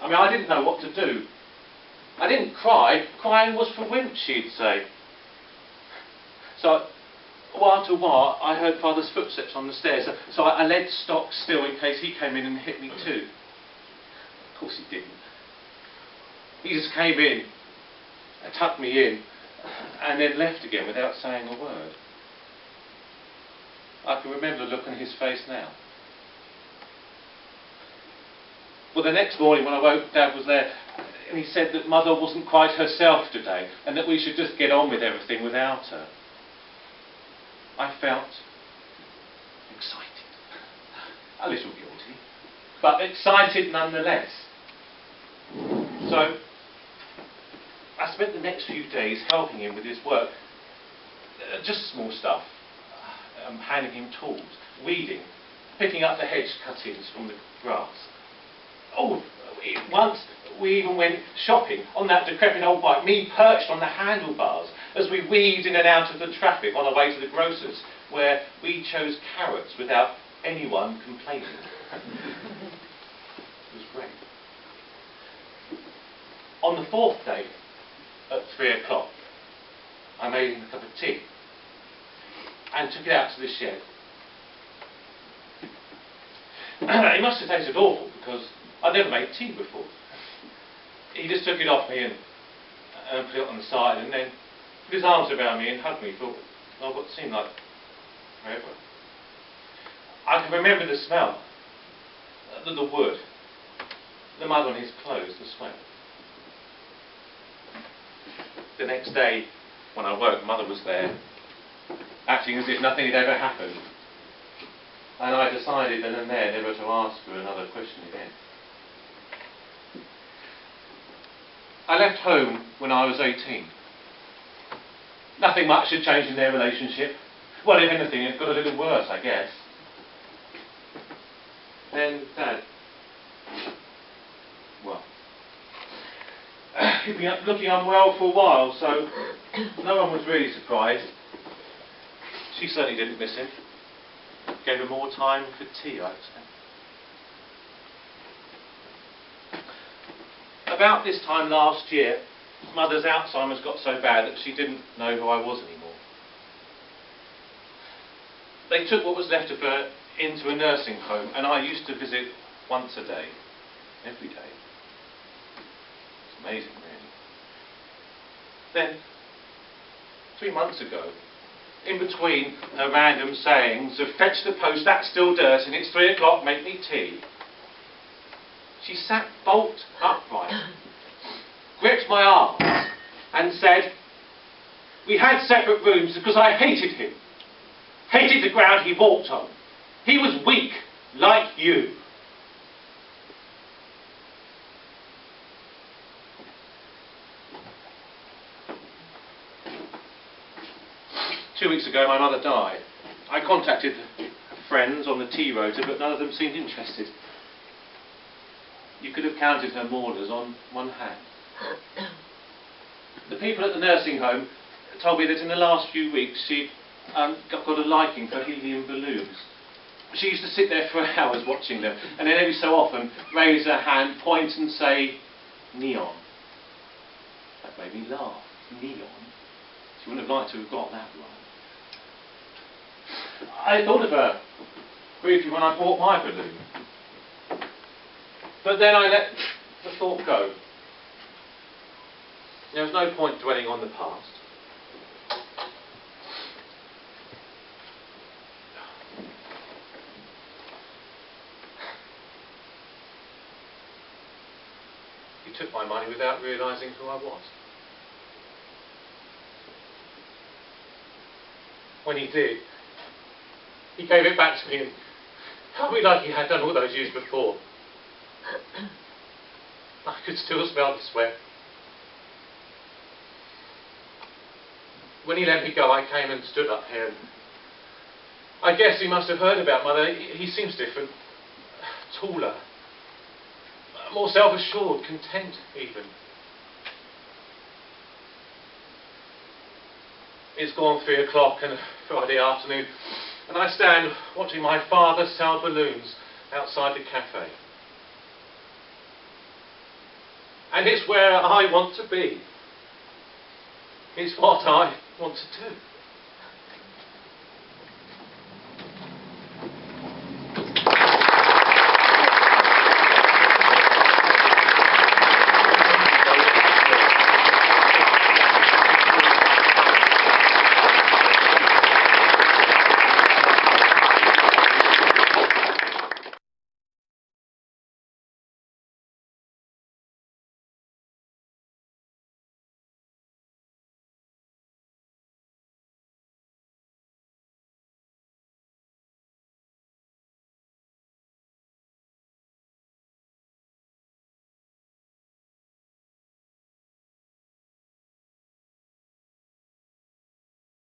I mean, I didn't know what to do. I didn't cry. Crying was for wimps, she'd say. So, while to while, I heard Father's footsteps on the stairs, so I led stock still in case he came in and hit me too. Of course he didn't. He just came in, tucked me in, and then left again without saying a word. I can remember the look on his face now. Well, the next morning when I woke, Dad was there, and he said that Mother wasn't quite herself today, and that we should just get on with everything without her. I felt excited. A little guilty, but excited nonetheless. So, I spent the next few days helping him with his work. Just small stuff. Handing him tools, weeding, picking up the hedge cuttings from the grass. Oh, once we even went shopping on that decrepit old bike, me perched on the handlebars as we weaved in and out of the traffic on our way to the grocer's, where we chose carrots without anyone complaining. It was great. On the fourth day, at 3 o'clock, I made him a cup of tea and took it out to the shed. It must have tasted awful because I'd never made tea before. He just took it off me and put it on the side, and then put his arms around me and hugged me for what seemed like forever. I can remember the smell, the wood, the mud on his clothes, the sweat. The next day, when I woke, Mother was there, acting as if nothing had ever happened. And I decided then and there never to ask her another question again. I left home when I was 18. Nothing much had changed in their relationship. Well, if anything, it got a little worse, I guess. Then Dad, well, he'd been looking unwell for a while, so no one was really surprised. She certainly didn't miss him. Gave her more time for tea, I expect. About this time last year, Mother's Alzheimer's got so bad that she didn't know who I was anymore. They took what was left of her into a nursing home, and I used to visit once a day, every day. It's amazing, really. Then, 3 months ago, in between her random sayings of fetch the post, that's still dirt, and it's 3 o'clock, make me tea, she sat bolt upright, gripped my arms, and said, we had separate rooms because I hated him, hated the ground he walked on. He was weak, like you. Two weeks ago, my mother died. I contacted friends on the tea rota, but none of them seemed interested. You could have counted her mourners on one hand. The people at the nursing home told me that in the last few weeks she'd got a liking for helium balloons. She used to sit there for hours watching them, and then every so often raise her hand, point and say, neon. That made me laugh. Neon? She wouldn't have liked to have got that right. I thought of her briefly when I bought my balloon. But then I let the thought go. There was no point dwelling on the past. He took my money without realising who I was. When he did, he gave it back to me and held me like he had done all those years before. I could still smell the sweat. When he let me go, I came and stood up here. I guess he must have heard about Mother. He seems different, taller, more self-assured, content even. It's gone 3 o'clock on a Friday afternoon, and I stand watching my father sell balloons outside the cafe. And it's where I want to be. It's what I want to do.